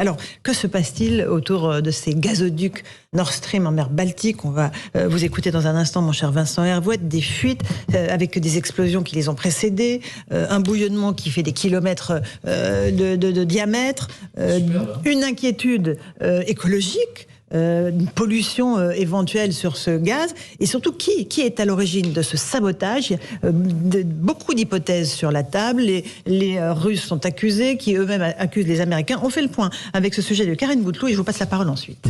Alors, que se passe-t-il autour de ces gazoducs Nord Stream en mer Baltique? On va vous écouter dans un instant, mon cher Vincent Hervouette. Des fuites avec des explosions qui les ont précédées, un bouillonnement qui fait des kilomètres de diamètre, une inquiétude écologique, une pollution éventuelle sur ce gaz, et surtout qui est à l'origine de ce sabotage. Beaucoup d'hypothèses sur la table. Les Russes sont accusés, qui eux-mêmes accusent les Américains. On fait le point avec ce sujet de Karine Bouteloup et je vous passe la parole ensuite.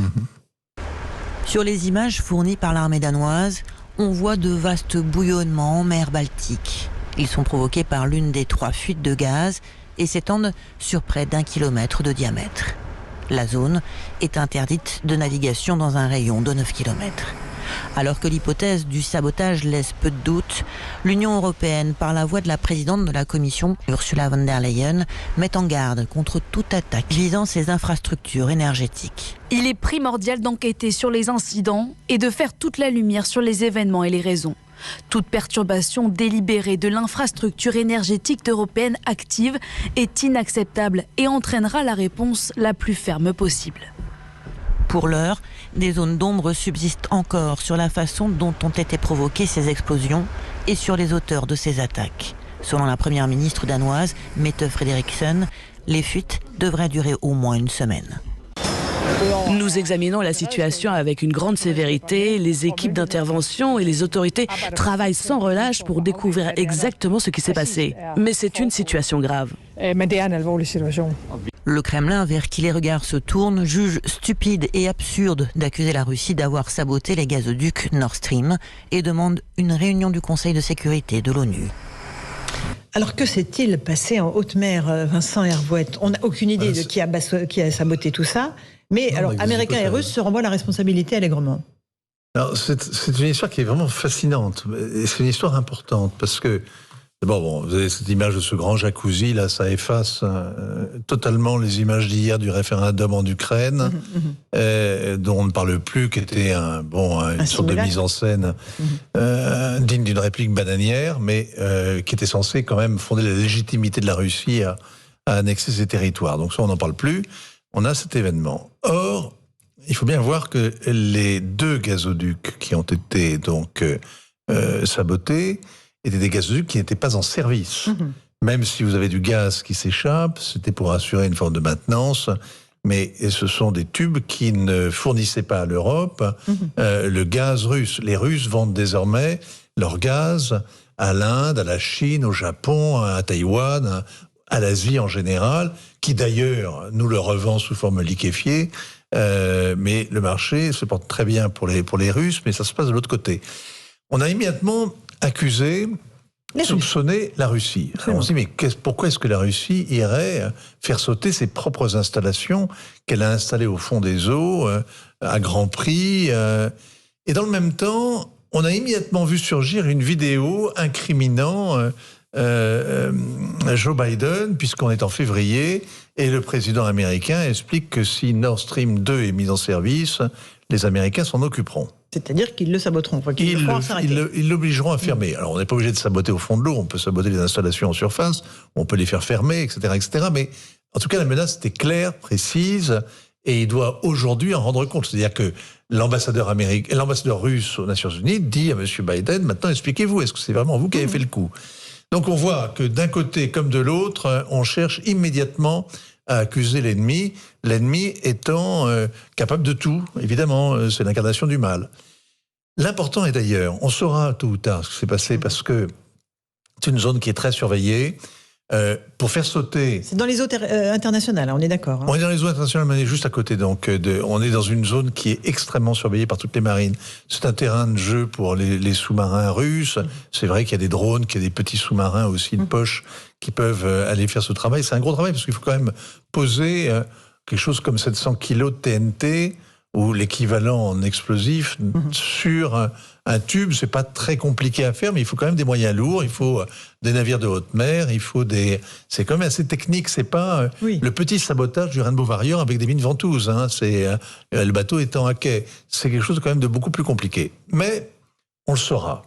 Sur les images fournies par l'armée danoise, on voit de vastes bouillonnements en mer Baltique. Ils sont provoqués par l'une des 3 fuites de gaz et s'étendent sur près d'1 kilomètre de diamètre. La zone est interdite de navigation dans un rayon de 9 km. Alors que l'hypothèse du sabotage laisse peu de doute, l'Union européenne, par la voix de la présidente de la Commission, Ursula von der Leyen, met en garde contre toute attaque visant ces infrastructures énergétiques. Il est primordial d'enquêter sur les incidents et de faire toute la lumière sur les événements et les raisons. Toute perturbation délibérée de l'infrastructure énergétique européenne active est inacceptable et entraînera la réponse la plus ferme possible. Pour l'heure, des zones d'ombre subsistent encore sur la façon dont ont été provoquées ces explosions et sur les auteurs de ces attaques. Selon la première ministre danoise, Mette Frederiksen, les fuites devraient durer au moins une semaine. Nous examinons la situation avec une grande sévérité. Les équipes d'intervention et les autorités travaillent sans relâche pour découvrir exactement ce qui s'est passé. Mais c'est une situation grave. Le Kremlin, vers qui les regards se tournent, juge stupide et absurde d'accuser la Russie d'avoir saboté les gazoducs Nord Stream et demande une réunion du Conseil de sécurité de l'ONU. Alors que s'est-il passé en haute mer, Vincent Hervouette? On n'a aucune idée de qui a saboté tout ça. Mais alors, Américains et Russes se renvoient la responsabilité allègrement. Alors, c'est une histoire qui est vraiment fascinante. Et c'est une histoire importante parce que, d'abord, vous avez cette image de ce grand jacuzzi, là, ça efface totalement les images d'hier du référendum en Ukraine, dont on ne parle plus, qui était une sorte de mise en scène digne d'une réplique bananière, mais qui était censée quand même fonder la légitimité de la Russie à annexer ses territoires. Donc ça, on n'en parle plus. On a cet événement. Or, il faut bien voir que les 2 gazoducs qui ont été donc sabotés étaient des gazoducs qui n'étaient pas en service. Même si vous avez du gaz qui s'échappe, c'était pour assurer une forme de maintenance, mais ce sont des tubes qui ne fournissaient pas à l'Europe le gaz russe. Les Russes vendent désormais leur gaz à l'Inde, à la Chine, au Japon, à Taïwan, à l'Asie en général, qui d'ailleurs nous le revend sous forme liquéfiée, mais le marché se porte très bien pour les Russes, mais ça se passe de l'autre côté. On a immédiatement accusé, soupçonné la Russie. Alors on se dit, mais pourquoi est-ce que la Russie irait faire sauter ses propres installations qu'elle a installées au fond des eaux, à grand prix et dans le même temps, on a immédiatement vu surgir une vidéo incriminant Joe Biden, puisqu'on est en février, et le président américain explique que si Nord Stream 2 est mis en service, les Américains s'en occuperont. C'est-à-dire qu'ils le saboteront, ils l'obligeront à fermer. Alors on n'est pas obligé de saboter au fond de l'eau, on peut saboter les installations en surface, on peut les faire fermer, etc., etc. Mais en tout cas, la menace était claire, précise, et il doit aujourd'hui en rendre compte. C'est-à-dire que l'ambassadeur russe aux Nations Unies dit à M. Biden, maintenant expliquez-vous, est-ce que c'est vraiment vous qui avez fait le coup? Donc on voit que d'un côté comme de l'autre, on cherche immédiatement à accuser l'ennemi, l'ennemi étant capable de tout, évidemment, c'est l'incarnation du mal. L'important est d'ailleurs, on saura tôt ou tard ce qui s'est passé parce que c'est une zone qui est très surveillée. Pour faire sauter... C'est dans les eaux internationales, on est d'accord. On est dans les eaux internationales, mais on est juste à côté. Donc, on est dans une zone qui est extrêmement surveillée par toutes les marines. C'est un terrain de jeu pour les sous-marins russes. C'est vrai qu'il y a des drones, qu'il y a des petits sous-marins aussi de poche qui peuvent aller faire ce travail. C'est un gros travail parce qu'il faut quand même poser quelque chose comme 700 kilos de TNT ou l'équivalent en explosif sur un tube. C'est pas très compliqué à faire, mais il faut quand même des moyens lourds, il faut des navires de haute mer, c'est quand même assez technique, c'est pas le petit sabotage du Rainbow Warrior avec des mines ventouses, c'est le bateau étant à quai. C'est quelque chose quand même de beaucoup plus compliqué. Mais on le saura.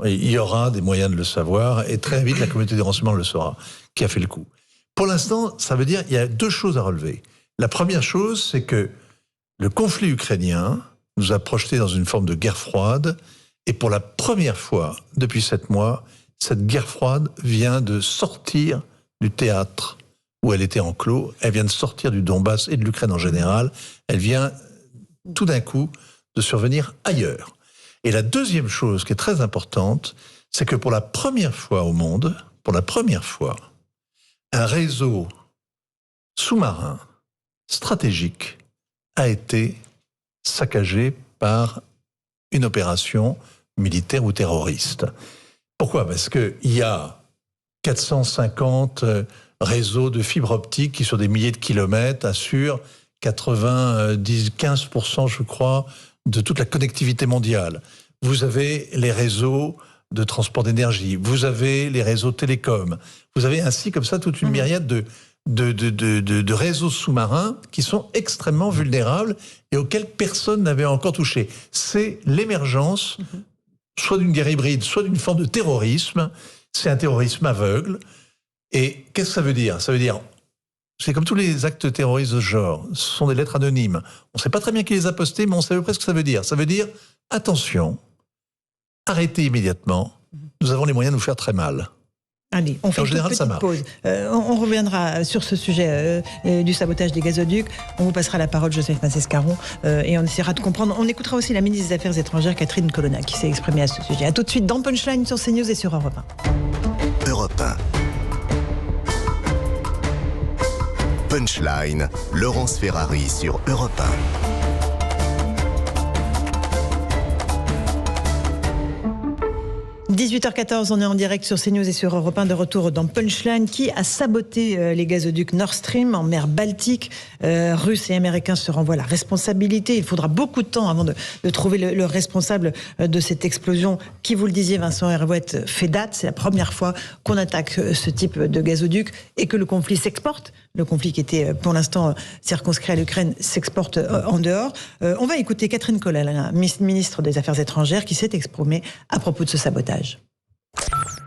Il y aura des moyens de le savoir, et très vite la communauté des renseignements le saura, qui a fait le coup. Pour l'instant, ça veut dire qu'il y a 2 choses à relever. La première chose, c'est que le conflit ukrainien nous a projetés dans une forme de guerre froide, et pour la première fois depuis 7 mois, cette guerre froide vient de sortir du théâtre où elle était enclos, elle vient de sortir du Donbass et de l'Ukraine en général, elle vient tout d'un coup de survenir ailleurs. Et la deuxième chose qui est très importante, c'est que pour la première fois au monde, pour la première fois, un réseau sous-marin stratégique a été saccagé par une opération militaire ou terroriste. Pourquoi ? Parce qu'il y a 450 réseaux de fibres optiques qui, sur des milliers de kilomètres, assurent 15%, je crois, de toute la connectivité mondiale. Vous avez les réseaux de transport d'énergie, vous avez les réseaux télécoms, vous avez ainsi comme ça toute une myriade de réseaux sous-marins qui sont extrêmement vulnérables et auxquels personne n'avait encore touché. C'est l'émergence soit d'une guerre hybride, soit d'une forme de terrorisme. C'est un terrorisme aveugle. Et qu'est-ce que ça veut dire ? Ça veut dire, c'est comme tous les actes terroristes de ce genre, ce sont des lettres anonymes. On ne sait pas très bien qui les a postées, mais on sait à peu près ce que ça veut dire. Ça veut dire, attention, arrêtez immédiatement, nous avons les moyens de nous faire très mal. Allez, on fait une petite pause. On reviendra sur ce sujet du sabotage des gazoducs. On vous passera la parole, Joseph Massescaron, et on essaiera de comprendre. On écoutera aussi la ministre des Affaires étrangères, Catherine Colonna, qui s'est exprimée à ce sujet. A tout de suite dans Punchline sur CNews et sur Europe 1. Europe 1. Punchline, Laurence Ferrari sur Europe 1. 18h14, on est en direct sur CNews et sur Europe 1, de retour dans Punchline. Qui a saboté les gazoducs Nord Stream en mer Baltique ? Russes et Américains se renvoient la responsabilité. Il faudra beaucoup de temps avant de trouver le responsable de cette explosion qui, vous le disiez, Vincent Hervouet, fait date. C'est la première fois qu'on attaque ce type de gazoduc et que le conflit s'exporte. Le conflit qui était pour l'instant circonscrit à l'Ukraine s'exporte en dehors. On va écouter Catherine Colonna, ministre des Affaires étrangères, qui s'est exprimée à propos de ce sabotage.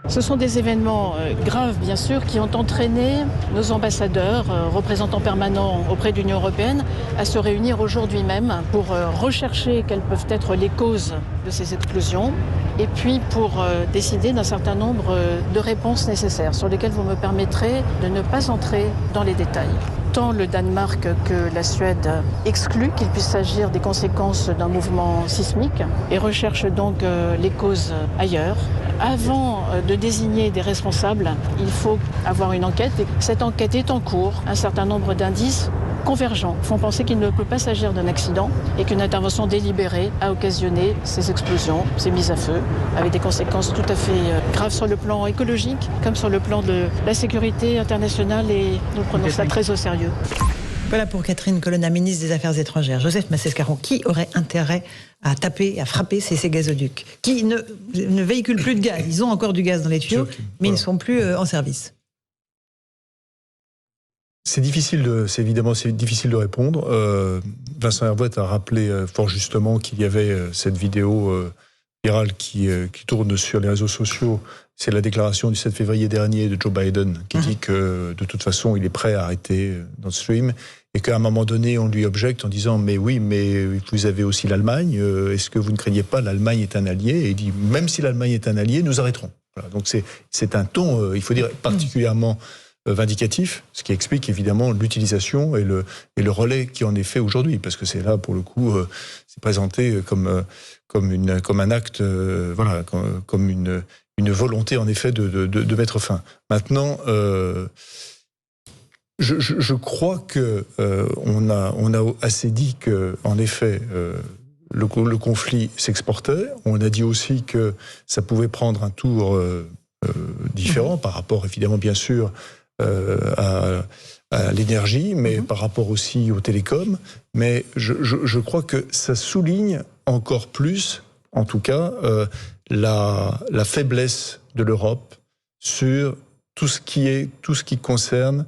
Ce sont des événements graves, bien sûr, qui ont entraîné nos ambassadeurs, représentants permanents auprès de l'Union européenne, à se réunir aujourd'hui même pour rechercher quelles peuvent être les causes de ces explosions et puis pour décider d'un certain nombre de réponses nécessaires sur lesquelles vous me permettrez de ne pas entrer dans les détails. Tant le Danemark que la Suède excluent qu'il puisse s'agir des conséquences d'un mouvement sismique et recherchent donc les causes ailleurs. Avant de désigner des responsables, il faut avoir une enquête et cette enquête est en cours. Un certain nombre d'indices convergents font penser qu'il ne peut pas s'agir d'un accident et qu'une intervention délibérée a occasionné ces explosions, ces mises à feu, avec des conséquences tout à fait graves sur le plan écologique comme sur le plan de la sécurité internationale et nous prenons ça très au sérieux. Voilà pour Catherine Colonna, ministre des Affaires étrangères. Joseph Massescaron, qui aurait intérêt à taper, à frapper ces gazoducs qui ne véhiculent plus de gaz. Ils ont encore du gaz dans les tuyaux, mais ils ne sont plus en service. C'est évidemment difficile de répondre. Vincent Hervouet a rappelé fort justement qu'il y avait cette vidéo virale qui tourne sur les réseaux sociaux. C'est la déclaration du 7 février dernier de Joe Biden qui dit que de toute façon il est prêt à arrêter Nord Stream et qu'à un moment donné on lui objecte en disant mais oui mais vous avez aussi l'Allemagne, est-ce que vous ne craignez pas, l'Allemagne est un allié, et il dit même si l'Allemagne est un allié nous arrêterons. Voilà, donc c'est un ton il faut dire particulièrement vindicatif, ce qui explique évidemment l'utilisation et le relais qui en est fait aujourd'hui, parce que c'est là pour le coup c'est présenté comme un acte comme une volonté en effet de mettre fin. Maintenant je crois que on a assez dit que en effet le conflit s'exportait. On a dit aussi que ça pouvait prendre un tour différent par rapport évidemment bien sûr à l'énergie, mais par rapport aussi aux télécoms. Mais je crois que ça souligne encore plus, en tout cas, la faiblesse de l'Europe sur tout ce qui concerne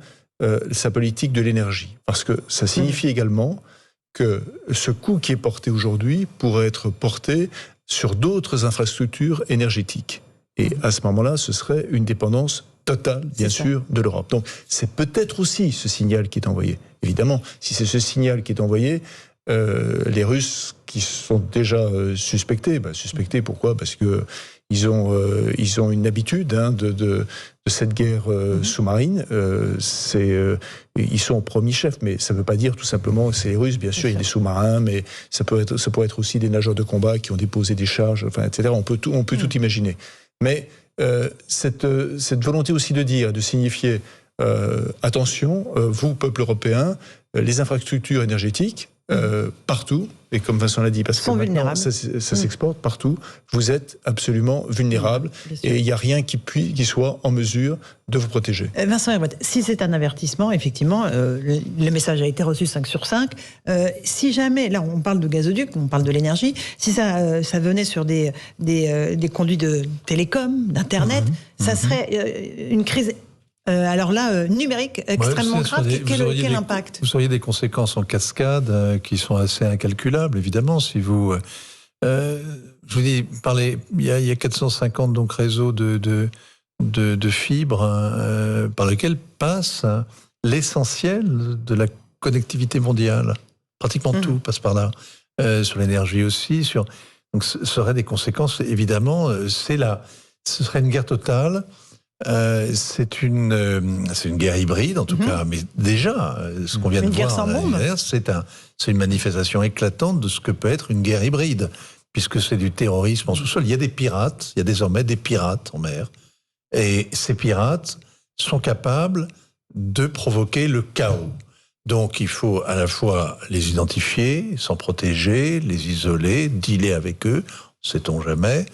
sa politique de l'énergie. Parce que ça signifie également que ce coût qui est porté aujourd'hui pourrait être porté sur d'autres infrastructures énergétiques. Et à ce moment-là, ce serait une dépendance totale, bien sûr, de l'Europe. Donc c'est peut-être aussi ce signal qui est envoyé. Évidemment, si c'est ce signal qui est envoyé, les Russes qui sont déjà suspectés, suspectés pourquoi ? Parce que ils ont une habitude de cette guerre sous-marine. Ils sont au premier chef, mais ça ne veut pas dire tout simplement que c'est les Russes. Bien sûr, il y a des sous-marins, mais ça pourrait être aussi des nageurs de combat qui ont déposé des charges, etc. On peut tout imaginer. Mais cette volonté aussi de signifier attention, vous, peuple européen, les infrastructures énergétiques, partout, et comme Vincent l'a dit, parce que maintenant ça s'exporte partout, vous êtes absolument vulnérables et il n'y a rien qui soit en mesure de vous protéger. Vincent Hervouet, si c'est un avertissement, effectivement, le message a été reçu 5 sur 5. Si jamais, là on parle de gazoduc, on parle de l'énergie, si ça venait sur des conduits de télécom, d'internet, ça serait une crise. Alors là, numérique, extrêmement grave, quel impact ? Vous auriez des conséquences en cascade qui sont assez incalculables, évidemment, si vous... je vous dis, il y a 450 donc, réseaux de fibres par lesquels passe l'essentiel de la connectivité mondiale. Pratiquement tout passe par là. Sur l'énergie aussi. Donc ce seraient des conséquences, évidemment, ce serait une guerre totale. C'est une guerre hybride en tout cas, mais déjà ce qu'on vient de voir derrière, c'est une manifestation éclatante de ce que peut être une guerre hybride, puisque c'est du terrorisme en sous-sol. Il y a il y a désormais des pirates en mer, et ces pirates sont capables de provoquer le chaos. Donc il faut à la fois les identifier, s'en protéger, les isoler, dealer avec eux, sait-on jamais.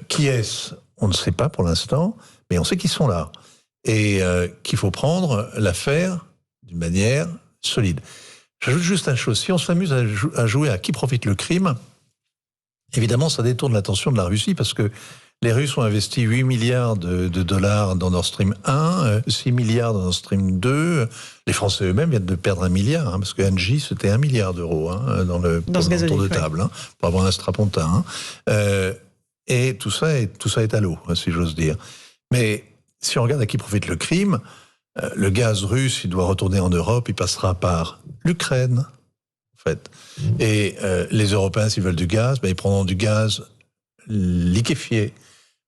Qui est-ce ? On ne sait pas pour l'instant. Mais on sait qu'ils sont là et qu'il faut prendre l'affaire d'une manière solide. J'ajoute juste une chose, si on s'amuse à jouer à qui profite le crime, évidemment ça détourne l'attention de la Russie parce que les Russes ont investi 8 milliards de dollars dans Nord Stream 1, 6 milliards dans Nord Stream 2, les Français eux-mêmes viennent de perdre 1 milliard, parce que Engie c'était 1 milliard d'euros dans le tour de table, pour avoir un strapontin. Et tout ça est à l'eau, si j'ose dire. Mais si on regarde à qui profite le crime, le gaz russe, il doit retourner en Europe, il passera par l'Ukraine, en fait. Et les Européens, s'ils veulent du gaz, ils prendront du gaz liquéfié.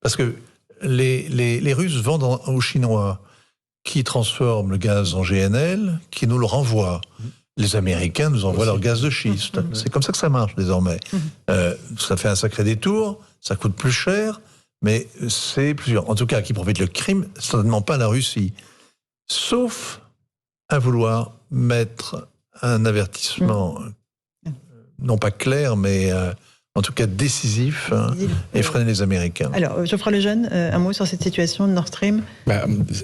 Parce que les Russes vendent aux Chinois qui transforment le gaz en GNL, qui nous le renvoient. Les Américains nous envoient leur gaz de schiste. C'est comme ça que ça marche désormais. Ça fait un sacré détour, ça coûte plus cher, mais c'est plusieurs. En tout cas, qui profite le crime, certainement pas la Russie. Sauf à vouloir mettre un avertissement, non pas clair, mais en tout cas décisif, et freiner les Américains. Alors, Geoffroy Lejeune, un mot sur cette situation de Nord Stream ?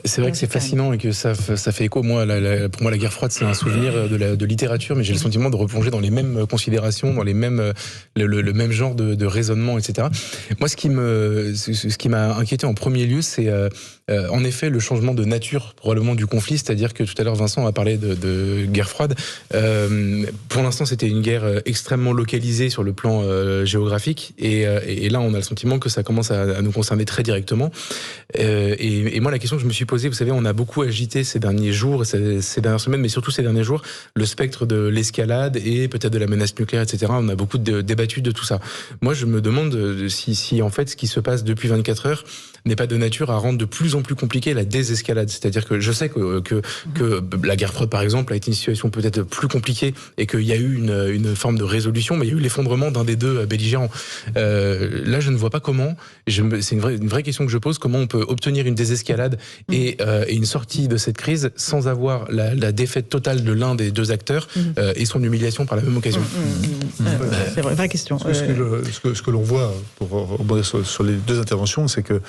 C'est vrai que c'est fascinant et que ça fait écho. Moi, pour moi, la guerre froide, c'est un souvenir de littérature, mais j'ai le sentiment de replonger dans les mêmes considérations, dans le même genre de raisonnement, etc. Moi, ce qui m'a inquiété en premier lieu, c'est en effet le changement de nature probablement du conflit, c'est-à-dire que tout à l'heure Vincent a parlé de guerre froide. Pour l'instant, c'était une guerre extrêmement localisée sur le plan géographique, et là on a le sentiment que ça commence à nous concerner très directement. Et moi, la question que je me suis posée, vous savez, on a beaucoup agité ces derniers jours, ces dernières semaines, mais surtout ces derniers jours, le spectre de l'escalade et peut-être de la menace nucléaire, etc. On a beaucoup débattu de tout ça. Moi, je me demande si en fait ce qui se passe depuis 24 heures n'est pas de nature à rendre de plus en plus compliqué la désescalade. C'est-à-dire que je sais que la guerre froide, par exemple, a été une situation peut-être plus compliquée et qu'il y a eu une forme de résolution, mais il y a eu l'effondrement d'un des deux belligérants. Là, je ne vois pas comment, c'est une vraie question que je pose, comment on peut obtenir une désescalade et une sortie de cette crise sans avoir la défaite totale de l'un des deux acteurs et son humiliation par la même occasion. C'est une vraie question. Ce que l'on voit, pour rebondir sur les deux interventions, c'est que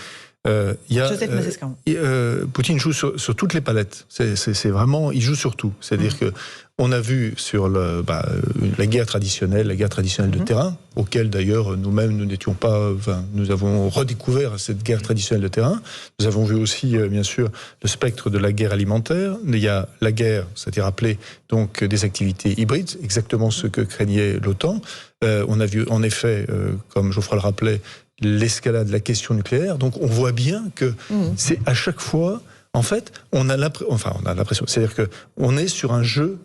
Poutine joue sur toutes les palettes. C'est vraiment, il joue sur tout. C'est-à-dire que on a vu sur la guerre traditionnelle de terrain, auquel d'ailleurs nous-mêmes nous n'étions pas. Nous avons redécouvert cette guerre traditionnelle de terrain. Nous avons vu aussi, bien sûr, le spectre de la guerre alimentaire. Il y a la guerre, ça a été rappelé, donc des activités hybrides, exactement ce que craignait l'OTAN. On a vu, en effet, comme Geoffroy le rappelait, l'escalade de la question nucléaire. Donc on voit bien que c'est à chaque fois, en fait, on a l'impression, c'est-à-dire qu'on est sur un jeu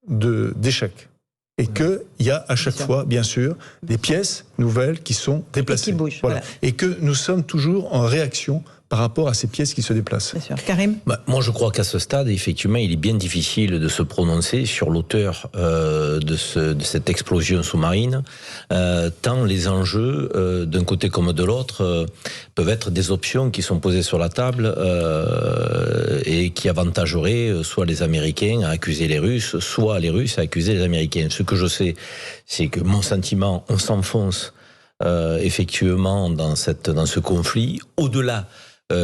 d'échecs. Et qu'il y a à chaque fois, bien sûr, des pièces nouvelles qui sont déplacées. Et qui bougent. Voilà. Et que nous sommes toujours en réaction par rapport à ces pièces qui se déplacent. Bien sûr. Karim ? Moi, je crois qu'à ce stade, effectivement, il est bien difficile de se prononcer sur l'auteur de cette explosion sous-marine, tant les enjeux, d'un côté comme de l'autre, peuvent être des options qui sont posées sur la table et qui avantageraient soit les Américains à accuser les Russes, soit les Russes à accuser les Américains. Ce que je sais, c'est que mon sentiment, on s'enfonce effectivement dans ce conflit, au-delà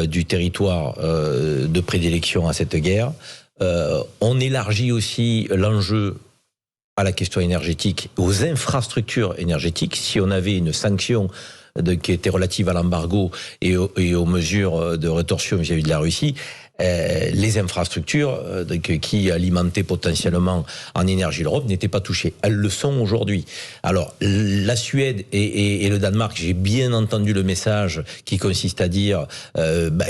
du territoire de prédilection à cette guerre. On élargit aussi l'enjeu à la question énergétique, aux infrastructures énergétiques. Si on avait une sanction qui était relative à l'embargo et aux mesures de rétorsion vis-à-vis de la Russie, les infrastructures qui alimentaient potentiellement en énergie l'Europe n'étaient pas touchées. Elles le sont aujourd'hui. Alors, la Suède et le Danemark, j'ai bien entendu le message qui consiste à dire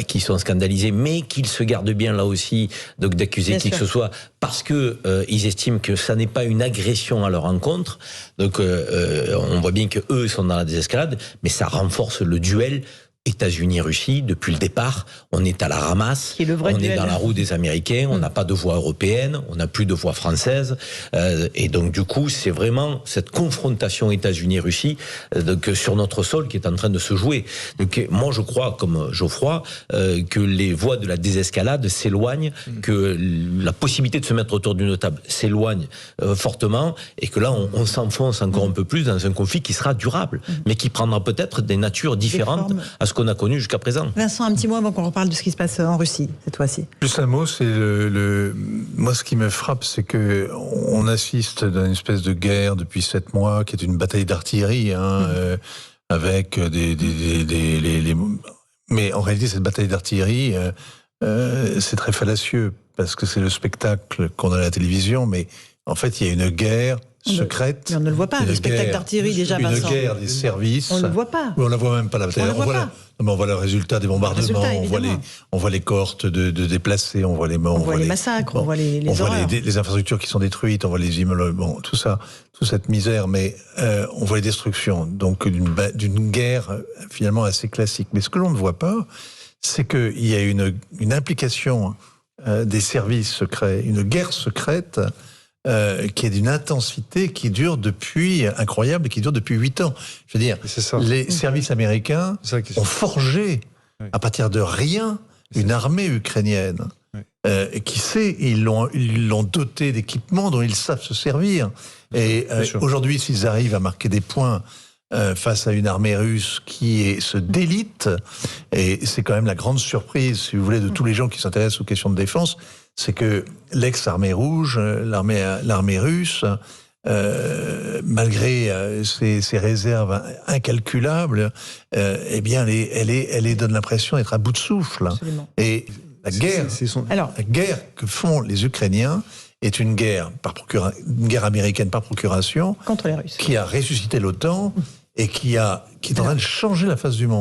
qu'ils sont scandalisés, mais qu'ils se gardent bien là aussi d'accuser qui que ce soit, parce que ils estiment que ça n'est pas une agression à leur encontre. Donc, on voit bien que eux sont dans la désescalade, mais ça renforce le duel États-Unis-Russie, depuis le départ, on est à la ramasse, on est dans la roue des Américains, on n'a pas de voix européenne, on n'a plus de voix française, et donc du coup, c'est vraiment cette confrontation États-Unis-Russie sur notre sol qui est en train de se jouer. Donc, moi, je crois, comme Geoffroy, que les voies de la désescalade s'éloignent, que la possibilité de se mettre autour d'une table s'éloigne fortement, et que là, on s'enfonce encore un peu plus dans un conflit qui sera durable, mais qui prendra peut-être des natures différentes à ce qu'on a connu jusqu'à présent. Vincent, un petit mot avant qu'on reparle de ce qui se passe en Russie cette fois-ci. Juste un mot, c'est moi ce qui me frappe, c'est que on assiste à une espèce de guerre depuis 7 mois, qui est une bataille d'artillerie, avec mais en réalité cette bataille d'artillerie, c'est très fallacieux parce que c'est le spectacle qu'on a à la télévision, mais en fait il y a une guerre secrète. Mais on ne le voit pas, le spectacle d'artillerie déjà, Vincent. Une guerre des services. On ne le voit pas. On ne la voit même pas, la bataille. On voit le résultat des bombardements, on voit les cohortes de déplacés, on voit les morts. On voit les massacres, on voit les horreurs. Voit les infrastructures qui sont détruites, on voit les immeubles, tout ça, toute cette misère, mais on voit les destructions. Donc d'une guerre finalement assez classique. Mais ce que l'on ne voit pas, c'est qu'il y a une implication des services secrets, une guerre secrète qui est d'une intensité qui dure incroyable et qui dure depuis 8 ans. Je veux dire, les services américains ont forgé à partir de rien une armée ukrainienne. Qui sait, ils l'ont doté d'équipements dont ils savent se servir. Et aujourd'hui, s'ils arrivent à marquer des points face à une armée russe qui se délite, et c'est quand même la grande surprise, si vous voulez, de tous les gens qui s'intéressent aux questions de défense, c'est que l'ex-armée rouge, l'armée russe, malgré ses réserves incalculables, eh bien, elle donne l'impression d'être à bout de souffle. Absolument. Et la guerre que font les Ukrainiens est une guerre américaine par procuration contre les Russes, qui a ressuscité l'OTAN et qui est en train de changer la face du monde.